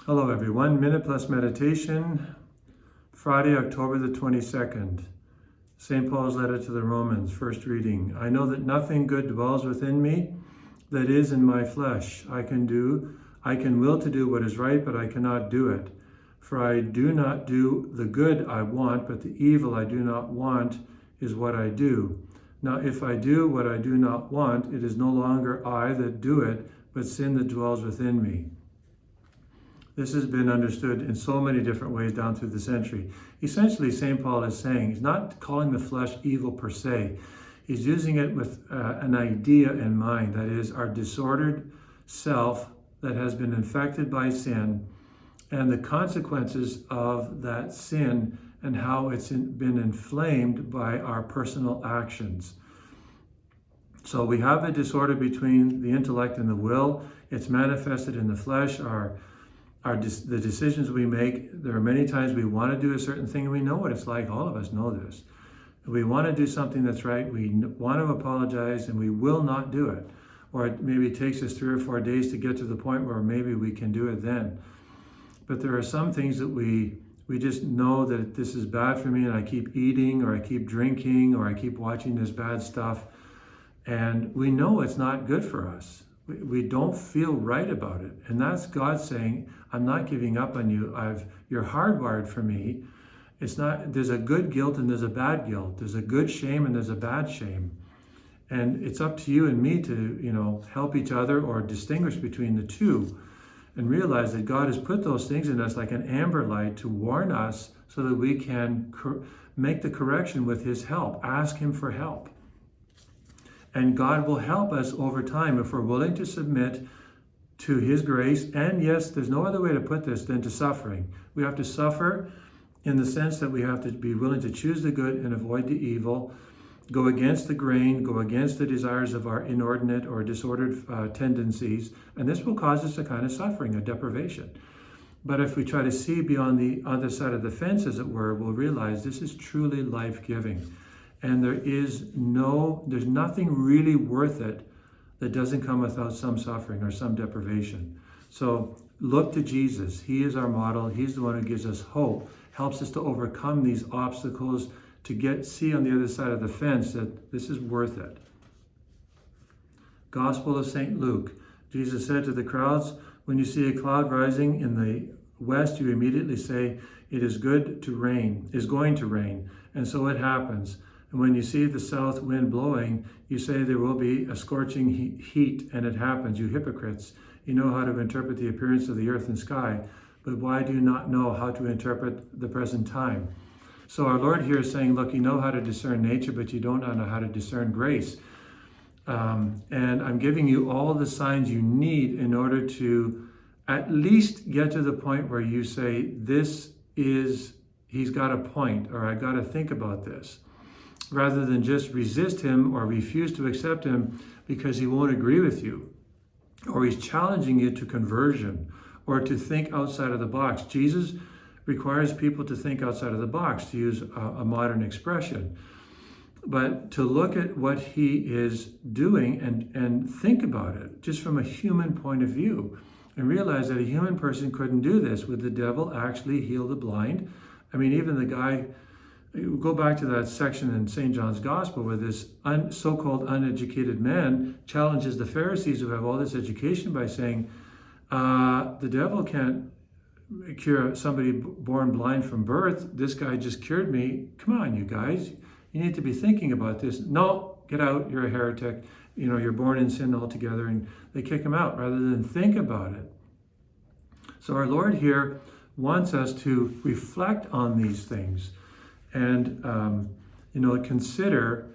Hello everyone, Minute Plus Meditation, Friday, October the 22nd. St. Paul's letter to the Romans, first reading. I know that nothing good dwells within me, that is in my flesh. I can will to do what is right, but I cannot do it. For I do not do the good I want, but the evil I do not want is what I do. Now if I do what I do not want, it is no longer I that do it, but sin that dwells within me. This has been understood in so many different ways down through the century. Essentially, St. Paul is saying, he's not calling the flesh evil per se. He's using it with an idea in mind, that is, our disordered self that has been infected by sin and the consequences of that sin and how it's been inflamed by our personal actions. So we have a disorder between the intellect and the will. It's manifested in the flesh, the decisions we make. There are many times we want to do a certain thing and we know what it's like. All of us know this. We want to do something that's right. We want to apologize and we will not do it. Or it maybe takes us 3 or 4 days to get to the point where maybe we can do it then. But there are some things that we just know that this is bad for me and I keep eating or I keep drinking or I keep watching this bad stuff. And we know it's not good for us. We don't feel right about it. And that's God saying, I'm not giving up on you. You're hardwired for me. There's a good guilt and there's a bad guilt. There's a good shame and there's a bad shame. And it's up to you and me to, help each other or distinguish between the two and realize that God has put those things in us like an amber light to warn us so that we can make the correction with His help. Ask Him for help. And God will help us over time if we're willing to submit to His grace. And yes, there's no other way to put this than to suffering. We have to suffer in the sense that we have to be willing to choose the good and avoid the evil, go against the grain, go against the desires of our inordinate or disordered tendencies. And this will cause us a kind of suffering, a deprivation. But if we try to see beyond the other side of the fence, as it were, we'll realize this is truly life-giving. And there's nothing really worth it that doesn't come without some suffering or some deprivation. So look to Jesus. He is our model. He's the one who gives us hope, helps us to overcome these obstacles, to see on the other side of the fence that this is worth it. Gospel of St. Luke. Jesus said to the crowds, when you see a cloud rising in the west, you immediately say, it is going to rain. And so it happens. And when you see the south wind blowing, you say there will be a scorching heat, and it happens. You hypocrites, you know how to interpret the appearance of the earth and sky, but why do you not know how to interpret the present time? So our Lord here is saying, look, you know how to discern nature, but you don't know how to discern grace. And I'm giving you all the signs you need in order to at least get to the point where you say, he's got a point, or I got to think about this, rather than just resist Him or refuse to accept Him because He won't agree with you, or He's challenging you to conversion, or to think outside of the box. Jesus requires people to think outside of the box, to use a modern expression, but to look at what He is doing and think about it just from a human point of view, and realize that a human person couldn't do this. Would the devil actually heal the blind? I mean, even the guy, go back to that section in St. John's Gospel where this so-called uneducated man challenges the Pharisees who have all this education by saying, the devil can't cure somebody born blind from birth. This guy just cured me. Come on, you guys. You need to be thinking about this. No, get out. You're a heretic. You're born in sin altogether. And they kick him out rather than think about it. So our Lord here wants us to reflect on these things. And, consider,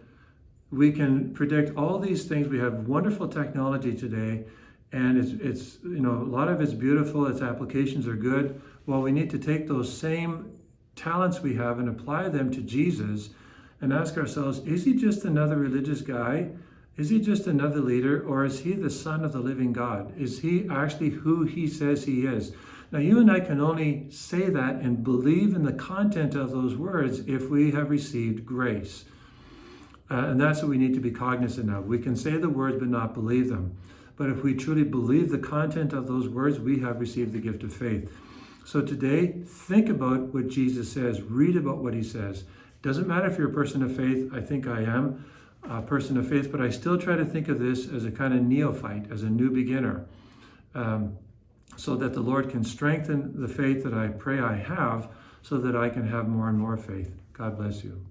we can predict all these things. We have wonderful technology today, and it's a lot of it's beautiful, its applications are good. Well, we need to take those same talents we have and apply them to Jesus and ask ourselves, is He just another religious guy? Is He just another leader? Or is He the Son of the living God? Is He actually who He says He is? Now, you and I can only say that and believe in the content of those words if we have received grace. And that's what we need to be cognizant of. We can say the words but not believe them. But if we truly believe the content of those words, we have received the gift of faith. So today, think about what Jesus says. Read about what he says. Doesn't matter if you're a person of faith. I think I am a person of faith, but I still try to think of this as a kind of neophyte, as a new beginner, so that the Lord can strengthen the faith that I pray I have, so that I can have more and more faith. God bless you.